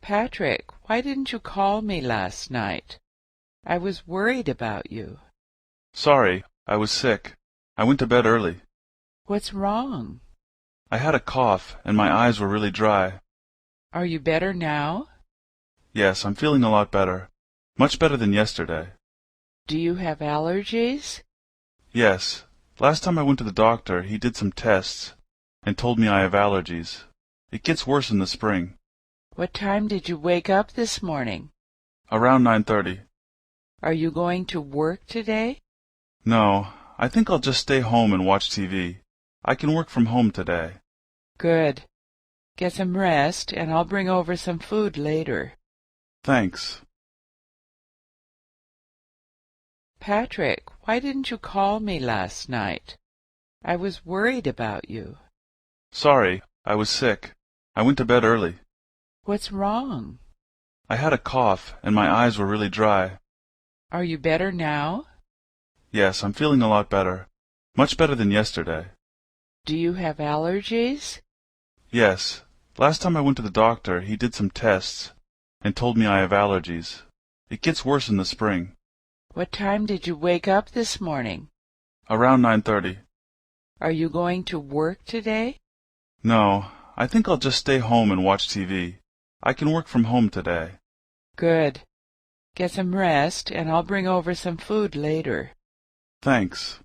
Patrick, why didn't you call me last night? I was worried about you. Sorry, I was sick. I went to bed early. What's wrong? I had a cough and my eyes were really dry. Are you better now? Yes, I'm feeling a lot better. Much better than yesterday. Do you have allergies? Yes. Last time I went to the doctor, he did some tests and told me I have allergies. It gets worse in the spring. What time did you wake up this morning? Around 9:30. Are you going to work today? No, I think I'll just stay home and watch TV. I can work from home today. Good. Get some rest, and I'll bring over some food later. Thanks. Patrick, why didn't you call me last night? I was worried about you. Sorry, I was sick. I went to bed early. What's wrong? I had a cough and my eyes were really dry. Are you better now? Yes, I'm feeling a lot better. Much better than yesterday. Do you have allergies? Yes. Last time I went to the doctor, he did some tests and told me I have allergies. It gets worse in the spring. What time did you wake up this morning? Around 9:30. Are you going to work today? No, I think I'll just stay home and watch TV. I can work from home today. Good. Get some rest, and I'll bring over some food later. Thanks.